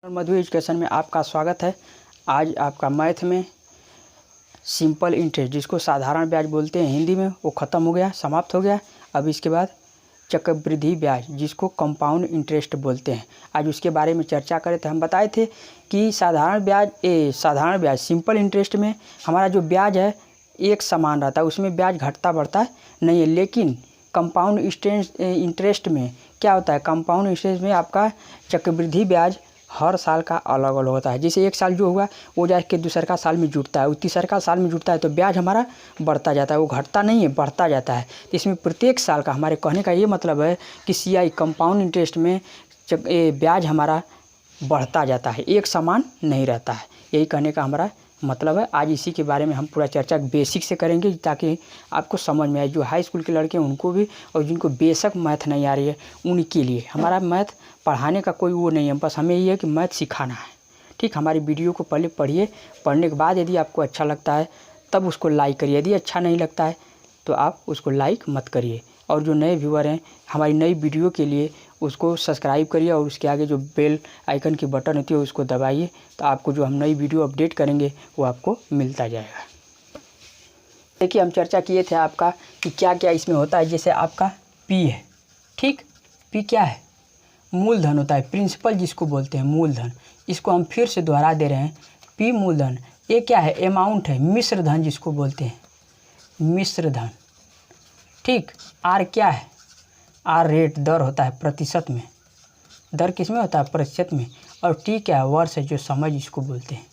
मधु education में आपका स्वागत है। आज आपका मैथ में सिंपल इंटरेस्ट, जिसको साधारण ब्याज बोलते हैं हिंदी में, वो ख़त्म हो गया, समाप्त हो गया। अब इसके बाद चक्रवृद्धि ब्याज, जिसको कंपाउंड इंटरेस्ट बोलते हैं, आज उसके बारे में चर्चा करें। तो हम बताए थे कि साधारण ब्याज सिंपल इंटरेस्ट में हमारा जो ब्याज है एक समान रहता है, उसमें ब्याज घटता बढ़ता नहीं है। लेकिन कंपाउंड इंटरेस्ट में क्या होता है, कंपाउंड इंटरेस्ट में आपका चक्रवृद्धि ब्याज हर साल का अलग अलग होता है। जैसे एक साल जो हुआ वो जाके दूसरा साल में जुड़ता है, वो तीसरा साल में जुड़ता है, तो ब्याज हमारा बढ़ता जाता है, वो घटता नहीं है, बढ़ता जाता है। तो इसमें प्रत्येक साल का, हमारे कहने का ये मतलब है कि CI कंपाउंड इंटरेस्ट में ब्याज हमारा बढ़ता जाता है, एक समान नहीं रहता है। यही कहने का हमारा मतलब है। आज इसी के बारे में हम पूरा चर्चा बेसिक से करेंगे, ताकि आपको समझ में आए। जो हाई स्कूल के लड़के हैं उनको भी, और जिनको बेशक मैथ नहीं आ रही है उनके लिए। हमारा मैथ पढ़ाने का कोई वो नहीं है, बस हमें ये है कि मैथ सिखाना है। ठीक, हमारी वीडियो को पहले पढ़िए, पढ़ने के बाद यदि आपको अच्छा लगता है तब उसको लाइक करिए, यदि अच्छा नहीं लगता है तो आप उसको लाइक मत करिए। और जो नए व्यूअर हैं हमारी नई वीडियो के लिए, उसको सब्सक्राइब करिए और उसके आगे जो बेल आइकन की बटन होती है उसको दबाइए, तो आपको जो हम नई वीडियो अपडेट करेंगे वो आपको मिलता जाएगा। देखिए, हम चर्चा किए थे आपका कि क्या क्या इसमें होता है। जैसे आपका P है, ठीक, P क्या है, मूलधन होता है, प्रिंसिपल जिसको बोलते हैं मूलधन। इसको हम फिर से दोहरा दे रहे हैं, P मूलधन। ये क्या है, अमाउंट है, मिश्र धन जिसको बोलते हैं, मिश्र धन। ठीक, R क्या है, R रेट, दर होता है प्रतिशत में, दर किस में होता है, प्रतिशत में। और T क्या है, वर्ष है, जो समय जिसको बोलते हैं,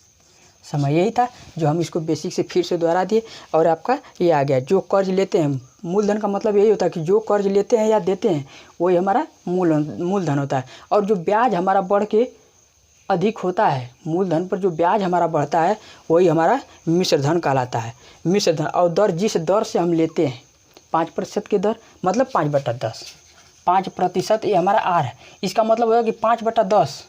समय। यही था जो हम इसको बेसिक से फिर से दोहरा दिए। और आपका ये आ गया, जो कर्ज लेते हैं, मूलधन का मतलब यही होता है कि जो कर्ज लेते हैं या देते हैं वही हमारा मूलधन होता है। और जो ब्याज हमारा बढ़ के अधिक होता है, मूलधन पर जो ब्याज हमारा बढ़ता है वही हमारा मिश्र धन कहलाता है, मिश्र धन। और दर, जिस दर से हम लेते हैं 5% की दर, मतलब 5/10, 5%, ये हमारा R है। इसका मतलब होगा कि 5/10,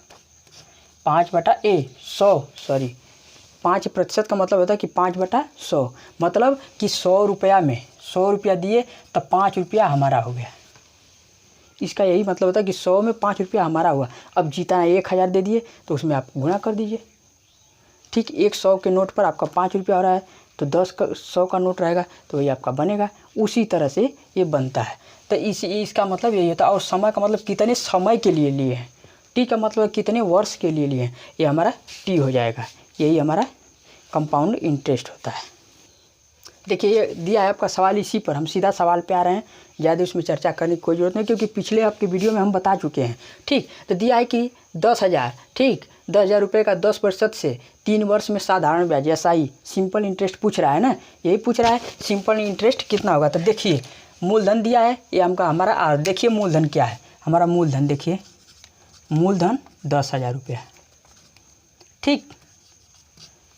5% का मतलब होता है कि 5/100, मतलब कि 100 रुपया में 100 रुपया दिए तब 5 रुपया हमारा हो गया। इसका यही मतलब होता है कि 100 में 5 रुपया हमारा हुआ। अब जीतना 1000 दे दिए तो उसमें आप गुणा कर दीजिए। ठीक, 100 के नोट पर आपका 5 रुपया हो रहा है, तो 100 का नोट रहेगा तो वही आपका बनेगा। उसी तरह से ये बनता है। तो इसका मतलब यही होता है। और समय का मतलब कितने समय के लिए लिए हैं, T का मतलब कितने वर्ष के लिए लिए हैं, ये हमारा T हो जाएगा। यही हमारा कंपाउंड इंटरेस्ट होता है। देखिए, ये दिया है आपका सवाल, इसी पर हम सीधा सवाल पे आ रहे हैं। ज़्यादा उसमें चर्चा करने की कोई ज़रूरत नहीं, क्योंकि पिछले आपके वीडियो में हम बता चुके हैं। ठीक, तो दिया है कि 10,000, ठीक, 10,000 रुपये का 10% से 3 वर्ष में साधारण ब्याज, SI सिंपल इंटरेस्ट पूछ रहा है ना, यही पूछ रहा है सिंपल इंटरेस्ट कितना होगा। तो देखिए, मूलधन दिया है, ये हमारा R। देखिए मूलधन क्या है, हमारा मूलधन देखिए, मूलधन 10,000 रुपया। ठीक,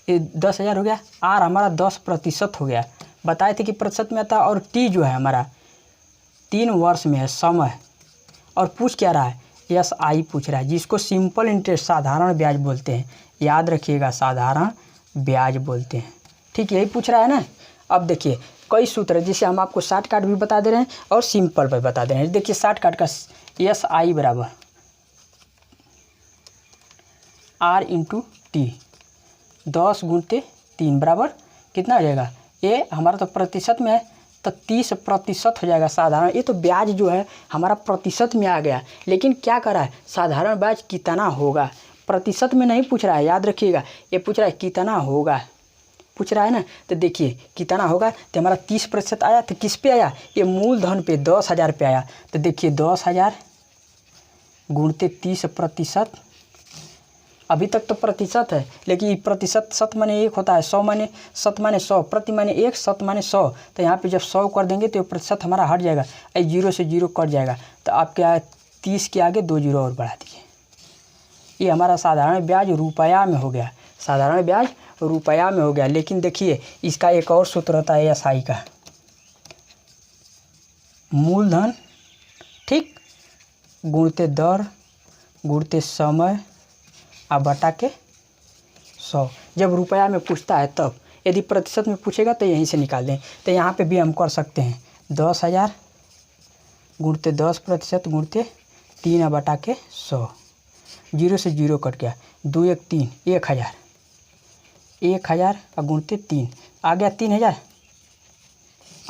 ये 10,000 हो गया। R हमारा 10% हो गया, बताए थे कि प्रतिशत में आता है। और T जो है हमारा 3 वर्ष में है, समय। और पूछ क्या रहा है, SI पूछ रहा है, जिसको सिंपल इंटरेस्ट, साधारण ब्याज बोलते हैं। याद रखिएगा, साधारण ब्याज बोलते हैं। ठीक, यही पूछ रहा है ना। अब देखिए, कई सूत्र है, जिसे हम आपको शॉर्टकट भी बता दे रहे हैं और सिंपल भी बता दे रहे हैं। देखिए, शॉर्टकट का SI बराबर R × T, 10 × 3 बराबर कितना हो जाएगा। ये हमारा तो प्रतिशत में है, तो 30% हो जाएगा साधारण। ये तो ब्याज जो है हमारा प्रतिशत में आ गया, लेकिन क्या करा है, साधारण ब्याज कितना होगा, प्रतिशत में नहीं पूछ रहा है। याद रखिएगा, ये पूछ रहा है कितना होगा, पूछ रहा है ना। तो देखिए कितना होगा, तो हमारा 30% आया, तो किस पे आया, ये मूलधन पे 10,000 पे आया। तो देखिए 10,000 × 30%, अभी तक तो प्रतिशत है, लेकिन प्रतिशत शत माने 1 होता है, 100 माने शत माने 100, प्रति माने 1, शत माने 100। तो यहाँ पे जब 100 कर देंगे तो प्रतिशत हमारा हट जाएगा, 0 से 0 कट जाएगा। तो आप क्या, 30 के आगे 2 0 और बढ़ा दीजिए। ये हमारा साधारण ब्याज रुपया में हो गया, साधारण ब्याज रुपया में हो गया। लेकिन देखिए, इसका एक और सूत्र होता है SI का, मूलधन, ठीक, गुणते दर गुणते समय बटा के 100। जब रुपया में पूछता है तब, यदि प्रतिशत में पूछेगा तो यहीं से निकाल दें। तो यहाँ पे भी हम कर सकते हैं, 10,000 × 10% × 3 बटा के 100। जीरो से जीरो कट गया, 2 1 3, 1000, 1000 और गुणते 3 आ गया 3000।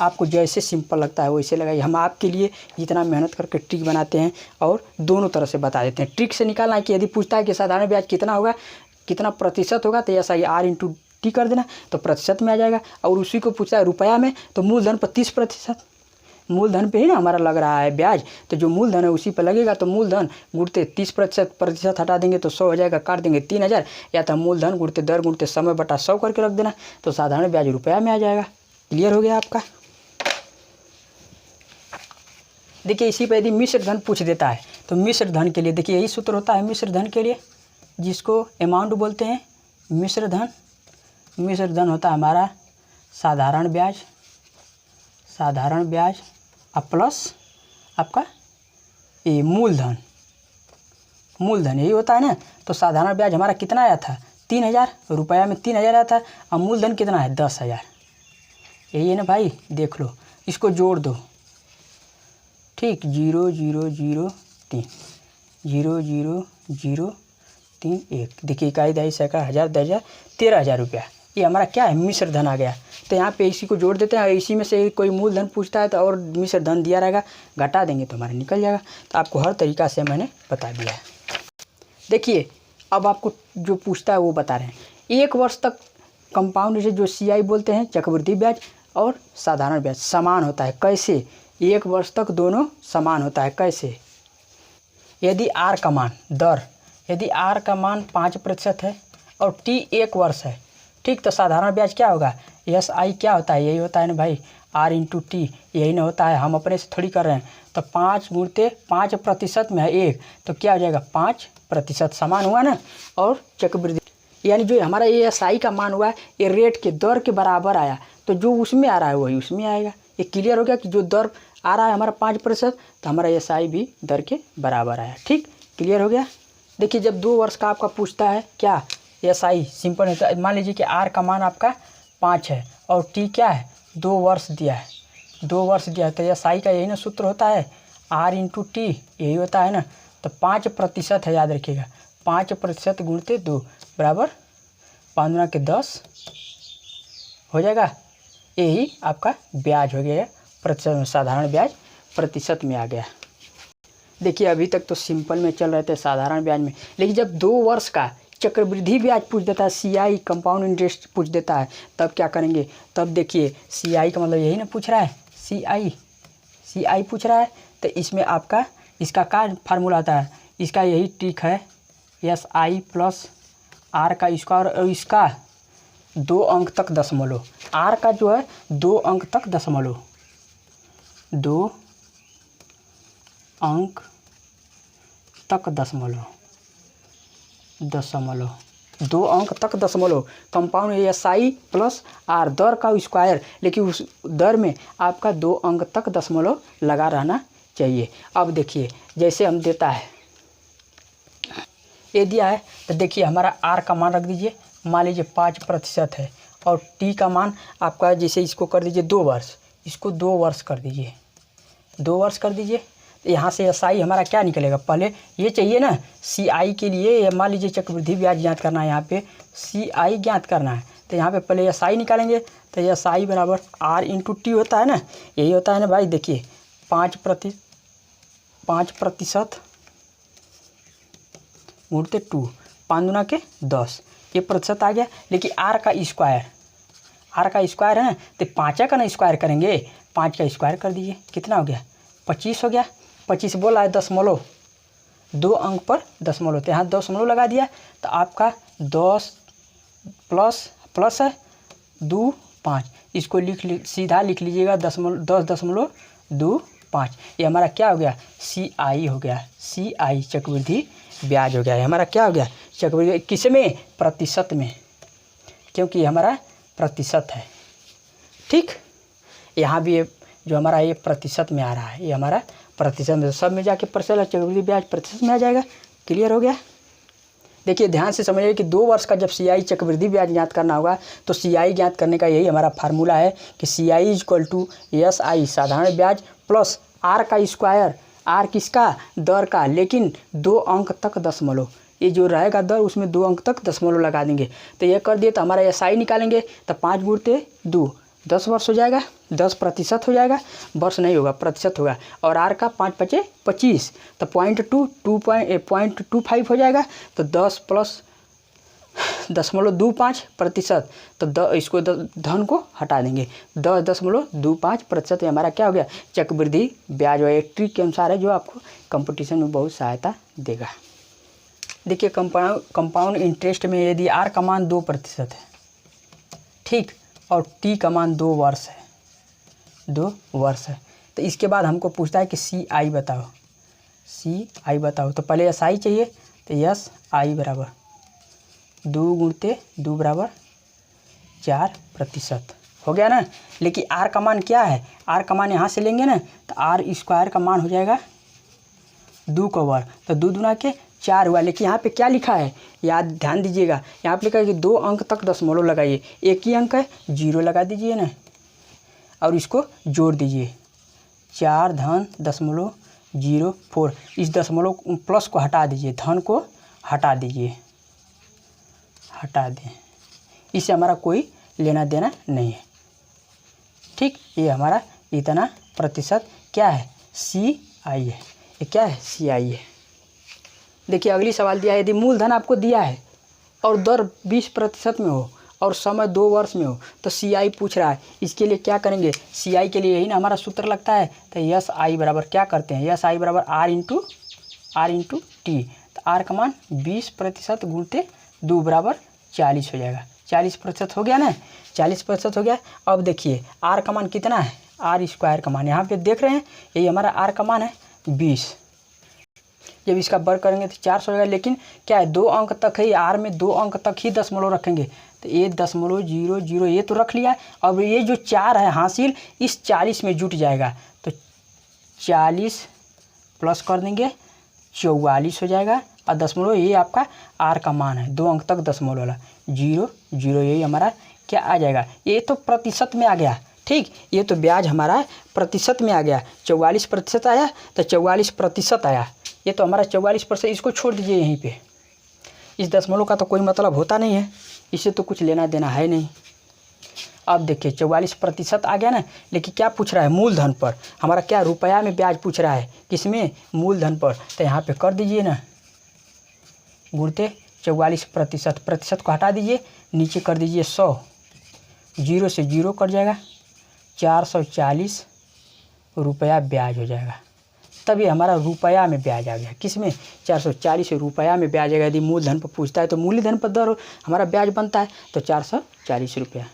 आपको जैसे सिंपल लगता है वैसे लगाइए। हम आपके लिए इतना मेहनत करके ट्रिक बनाते हैं और दोनों तरह से बता देते हैं। ट्रिक से निकालना है कि यदि पूछता है कि साधारण ब्याज कितना होगा, कितना प्रतिशत होगा, तो ऐसा ही R इंटू टी कर देना तो प्रतिशत में आ जाएगा। और उसी को पूछता है रुपया में तो मूलधन पर 30%, मूलधन पे ही ना हमारा लग रहा है ब्याज, तो जो मूलधन है उसी पर लगेगा। तो मूलधन गुणते 30% हटा देंगे तो 100 हो जाएगा, काट देंगे 3000, या तो मूलधन गुणते दर गुणते समय बटा 100 करके रख देना तो साधारण ब्याज रुपया में आ जाएगा। क्लियर हो गया आपका। देखिए इसी पर यदि मिश्र धन पूछ देता है तो मिश्र धन के लिए देखिए यही सूत्र होता है मिश्र धन के लिए, जिसको अमाउंट बोलते हैं मिश्र धन। मिश्र धन होता है हमारा साधारण ब्याज और प्लस आपका ये मूलधन यही होता है ना। तो साधारण ब्याज हमारा कितना आया था 3000, रुपया में 3000 आया था, और मूलधन कितना है 10000। यही है ना भाई, देख लो इसको जोड़ दो, ठीक 0 0 0 3 0 0 0 3 1। देखिए इकाई दहाई सैकड़ा हज़ार 10,000 13,000 रुपया, ये हमारा क्या है मिश्र धन आ गया। तो यहाँ पे इसी को जोड़ देते हैं, इसी में से कोई मूलधन पूछता है तो और मिश्र धन दिया रहेगा, घटा देंगे तो हमारा निकल जाएगा। तो आपको हर तरीका से मैंने बता दिया है। देखिए अब आपको जो पूछता है वो बता रहे हैं। 1 वर्ष तक कंपाउंड से जो CI बोलते हैं चक्रवृद्धि ब्याज और साधारण ब्याज समान होता है। कैसे? 1 वर्ष तक दोनों समान होता है। कैसे? यदि R का मान दर, यदि R का मान 5% है और T 1 वर्ष है, ठीक, तो साधारण ब्याज क्या होगा SI क्या होता है, यही होता है ना भाई R इंटू टी, यही ना होता है। हम अपने से थोड़ी कर रहे हैं। तो 5 गुणते 5% में है 1 तो क्या हो जाएगा 5% समान हुआ ना। और चक्रवृद्धि यानी जो हमारा ये SI का मान हुआ है ये रेट के दर के बराबर आया, तो जो उसमें आ रहा है वही उसमें आएगा। ये क्लियर हो गया कि जो दर आ रहा है हमारा 5% तो हमारा SI भी दर के बराबर आया। ठीक, क्लियर हो गया। देखिए जब 2 वर्ष का आपका पूछता है क्या SI सिंपल है, मान लीजिए कि R का मान आपका 5 है और T क्या है 2 वर्ष दिया है, 2 वर्ष दिया है, तो SI का यही ना सूत्र होता है R इंटू टी, यही होता है ना। तो 5% है, याद रखिएगा 5% गुणते 2 बराबर 5 के 10 हो जाएगा। यही आपका ब्याज हो गया प्रतिशत में, साधारण ब्याज प्रतिशत में आ गया। देखिए अभी तक तो सिंपल में चल रहे थे साधारण ब्याज में, लेकिन जब 2 वर्ष का चक्रवृद्धि ब्याज पूछ देता है, CI कंपाउंड इंटरेस्ट पूछ देता है, तब क्या करेंगे? तब देखिए CI का मतलब यही ना पूछ रहा है, CI पूछ रहा है, तो इसमें आपका इसका क्या फार्मूला आता है, इसका यही ट्रिक है SI प्लस R का स्क्वायर और इसका 2 अंक तक दशमलव, R का जो है 2 अंक तक दशमलव, 2 अंक तक दशमलव 2 अंक तक दशमलव, कंपाउंड SI प्लस R दर का स्क्वायर, लेकिन उस दर में आपका 2 अंक तक दशमलव लगा रहना चाहिए। अब देखिए जैसे हम देता है ये दिया है, तो देखिए हमारा R का मान रख दीजिए, मान लीजिए 5% है, और T का मान आपका जैसे इसको कर दीजिए 2 वर्ष, इसको 2 वर्ष कर दीजिए, 2 वर्ष कर दीजिए। तो यहाँ से SI हमारा क्या निकलेगा, पहले ये चाहिए ना CI के लिए, मान लीजिए चक्रवृद्धि ब्याज ज्ञात करना है, यहाँ पे CI ज्ञात करना है, तो यहाँ पे पहले SI निकालेंगे। तो SI बराबर R इंटू टी होता है ना, यही होता है ना भाई। देखिए 5% गुणते 2, 5 के 10, ये प्रतिशत आ गया। लेकिन R का स्क्वायर है ना, तो 5 का ना स्क्वायर करेंगे, 5 का स्क्वायर कर दीजिए, कितना हो गया 25 हो गया। 25 बोला है दशमलव, 2 अंक पर दशमलव, तो यहाँ दशमलव लगा दिया, तो आपका 10 प्लस है 2 5, इसको सीधा लिख लीजिएगा 10.25। ये हमारा क्या हो गया CI हो गया, CI चक्रवृद्धि ब्याज हो गया। ये हमारा क्या हो गया चक्रवृद्धि, किस में, प्रतिशत में, क्योंकि ये हमारा प्रतिशत है। ठीक, यहाँ भी जो हमारा ये प्रतिशत में आ रहा है, ये हमारा प्रतिशत में, सब में जाके प्रतिशत चक्रवृद्धि ब्याज प्रतिशत में आ जाएगा। क्लियर हो गया। देखिए ध्यान से समझिए कि 2 वर्ष का जब CI चक्रवृद्धि ब्याज ज्ञात करना होगा तो CI ज्ञात करने का यही हमारा फार्मूला है कि CI इक्वल टू SI साधारण ब्याज प्लस R का स्क्वायर, R किसका, दर का, लेकिन 2 अंक तक दशमलव, ये जो रहेगा दर उसमें 2 अंक तक दशमलव लगा देंगे। तो ये कर दिए तो हमारा SI निकालेंगे तो 5 गुणते 2 10 वर्ष हो जाएगा, 10% हो जाएगा, वर्ष नहीं होगा प्रतिशत होगा। और R का 5 पचे 25 तो 0.25 हो जाएगा। तो 10 प्लस 0.25% तो इसको धन को हटा देंगे 10.25%। हमारा क्या हो गया चक्रवृद्धि ब्याज। और एक ट्रिक के अनुसार है जो आपको कंपटीशन में बहुत सहायता देगा। देखिए कंपाउंड इंटरेस्ट में यदि R का मान 2% है, ठीक, और T का मान 2 वर्ष है, 2 वर्ष है, तो इसके बाद हमको पूछता है कि CI बताओ, CI बताओ। तो पहले SI चाहिए तो SI बराबर 2 गुणते 2 बराबर 4% हो गया ना। लेकिन R का मान क्या है, R का मान यहाँ से लेंगे ना तो R स्क्वायर का मान हो जाएगा 2 का वर्ग, तो 2 दूना के 4 हुआ। लेकिन यहाँ पे क्या लिखा है, याद ध्यान दीजिएगा, यहाँ पे लिखा है कि 2 अंक तक दशमलव लगाइए। एक ही अंक है 0 लगा दीजिए ना और इसको जोड़ दीजिए 4.04। इस दशमलव प्लस को हटा दीजिए, धन को हटा दीजिए, हटा दें। इससे हमारा कोई लेना देना नहीं है, ठीक। ये हमारा इतना प्रतिशत क्या है CI है, ये क्या है CI है। देखिए अगली सवाल दिया है, यदि मूलधन आपको दिया है और दर 20% में हो और समय 2 वर्ष में हो तो CI पूछ रहा है। इसके लिए क्या करेंगे, CI के लिए यही ना हमारा सूत्र लगता है। तो SI बराबर क्या करते हैं, SI बराबर R इंटू T। तो R का मान 20% गुणते 2 बराबर 40 हो जाएगा। 40% हो गया ना, 40% हो गया। अब देखिए R का मान कितना है, R स्क्वायर का मान यहाँ पे देख रहे हैं, यही हमारा R का मान है 20। जब इसका वर्ग करेंगे तो 400 हो जाएगा। लेकिन क्या है 2 अंक तक है, R में 2 अंक तक ही दशमलव रखेंगे। तो 1.00 ये तो रख लिया। अब ये जो 4 है हासिल इस 40 में जुट जाएगा। तो 40 प्लस कर देंगे 44 हो जाएगा। और दशमलव ये आपका R का मान है, 2 अंक तक दशमलव वाला 0 0, यही हमारा क्या आ जाएगा। ये तो प्रतिशत में आ गया, ठीक। ये तो ब्याज हमारा प्रतिशत में आ गया, 44% आया तो 44% आया। ये तो हमारा 44%, इसको छोड़ दीजिए यहीं पे। इस दशमलव का तो कोई मतलब होता नहीं है, इससे तो कुछ लेना देना है नहीं। अब देखिए 44% आ गया ना। लेकिन क्या पूछ रहा है मूलधन पर, हमारा क्या रुपया में ब्याज पूछ रहा है, किसमें मूलधन पर। तो यहाँ पे कर दीजिए ना गुणते 44%, प्रतिशत को हटा दीजिए, नीचे कर दीजिए 100, 0 से 0 कट जाएगा, 440 रुपया ब्याज हो जाएगा। तभी हमारा रुपया में ब्याज आ गया, किस में 440 रुपया में ब्याज आएगा। यदि मूलधन पर पूछता है तो मूलधन पर दर हमारा ब्याज बनता है तो 440 रुपया।